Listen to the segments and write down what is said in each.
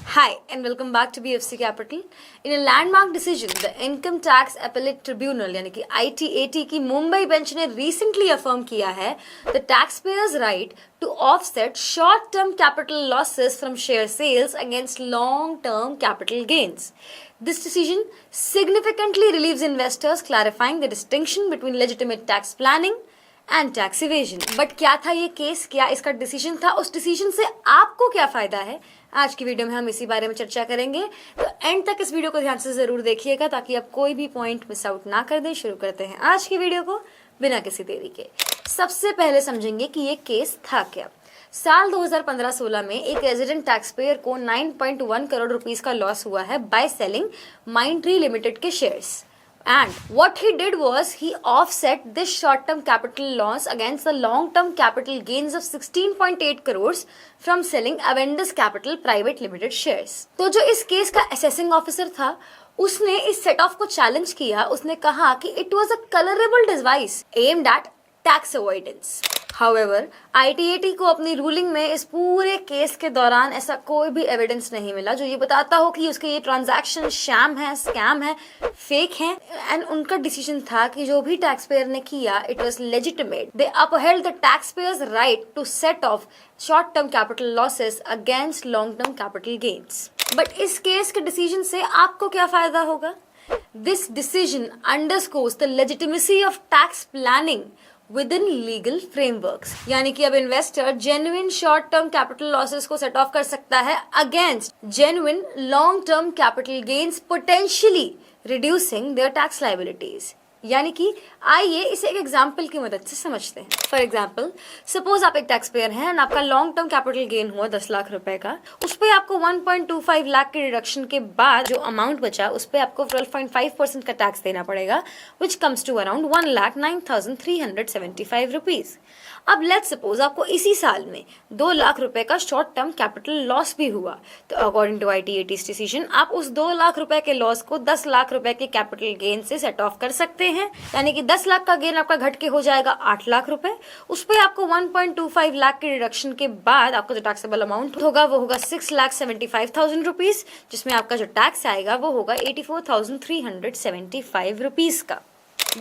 Hi, and welcome back to BFC Capital. In a landmark decision, the Income Tax Appellate Tribunal यानी कि ITAT की Mumbai bench ने recently affirm किया है the taxpayers' right to offset short-term capital losses from share sales against long-term capital gains. This decision significantly relieves investors, clarifying the distinction between legitimate tax planning and tax evasion. But क्या था ये case, क्या इसका decision था, उस decision से आपको क्या फायदा है, आज की वीडियो में हम इसी बारे में चर्चा करेंगे. तो एंड तक इस वीडियो को ध्यान से जरूर देखिएगा ताकि आप कोई भी पॉइंट मिस आउट ना कर दें. शुरू करते हैं आज की वीडियो को बिना किसी देरी के. सबसे पहले समझेंगे कि ये केस था क्या. साल 2015-16 में एक रेजिडेंट टैक्स पेयर को 9.1 करोड़ रुपीस का लॉस हुआ है बाय सेलिंग माइंडट्री लिमिटेड के shares. And what he did was he offset this short-term capital loss against the long-term capital gains of 16.8 crores from selling Avendus Capital Private Limited shares. तो जो इस case का assessing officer था उसने इस set of को challenge किया. उसने कहा कि it was a colorable device aimed at tax avoidance. However, ITAT को अपनी रूलिंग में इस पूरे केस के दौरान ऐसा कोई भी एविडेंस नहीं मिला जो ये बताता हो कि उसके ये ट्रांजैक्शन शैम है, स्कैम है, फेक है. एंड उनका डिसीजन था कि जो भी टैक्स पेयर ने किया it was legitimate. They upheld the tax payers right to set off short term capital losses against long term capital gains. But इस केस के डिसीजन से आपको क्या फायदा होगा? This decision underscores the legitimacy of tax planning within legal frameworks. यानी कि अब investor genuine short term capital losses को सेट ऑफ कर सकता है against genuine long term capital gains, potentially reducing there tax liabilities. यानी कि आइए इसे एक एग्जाम्पल की मदद से समझते हैं. फॉर एग्जाम्पल, सपोज आप एक टैक्स पेयर हैं और आपका लॉन्ग टर्म कैपिटल गेन हुआ 10 लाख रुपए का. उस पर आपको 1.25 लाख के रिडक्शन के बाद जो अमाउंट बचा उस पर आपको 12.5% का टैक्स देना पड़ेगा, which comes to around 1,09,375 rupees. अब लेट्स सपोज आपको इसी साल में 2 लाख रुपए का शॉर्ट टर्म कैपिटल लॉस भी हुआ. तो अकॉर्डिंग टू ITAT's डिसीजन आप उस 2 लाख रुपए के लॉस को 10 लाख रुपए के कैपिटल गेन से सेट ऑफ कर सकते हैं. यानी कि 10 लाख का गेन आपका घट के हो जाएगा 8 लाख रुपए. उस पर आपको 1.25 लाख के रिडक्शन के बाद आपका जो टैक्सेबल अमाउंट होगा वो होगा 6,75,000 रुपीज, जिसमें आपका जो टैक्स आएगा वो होगा 84,375 रुपीज का.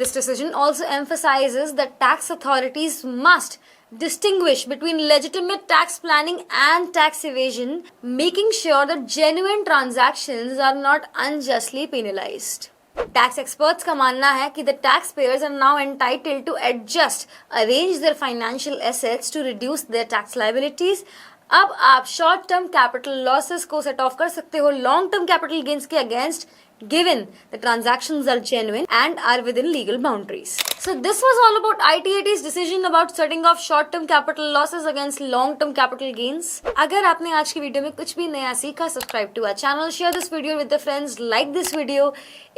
This decision also emphasizes that tax authorities must distinguish between legitimate tax planning and tax evasion, making sure that genuine transactions are not unjustly penalized. Tax experts का मानना है कि the taxpayers are now entitled to adjust, arrange their financial assets to reduce their tax liabilities. अब आप short term capital losses को set of कर सकते हो लॉन्ग टर्म कैपिटल गेन्स के against, given the transactions are genuine and are within legal boundaries. So this was all about ITAT's decision about setting off short-term capital losses against long-term capital gains. अगर आपने आज की video में कुछ भी नया सीखा, subscribe to our channel, share this video with the friends, like this video.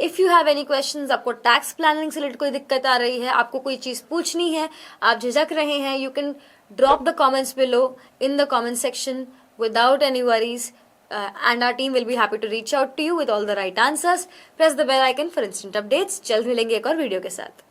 If you have any questions, आपको टैक्स प्लानिंग से रिलेटेड कोई दिक्कत आ रही है, आपको कोई चीज पूछनी है, आप झिझक रहे हैं, you can drop the comments below in the comment section without any worries. And our team will be happy to reach out to you with all the right answers. Press the bell icon for instant updates. जल्द मिलेंगे एक और video के साथ.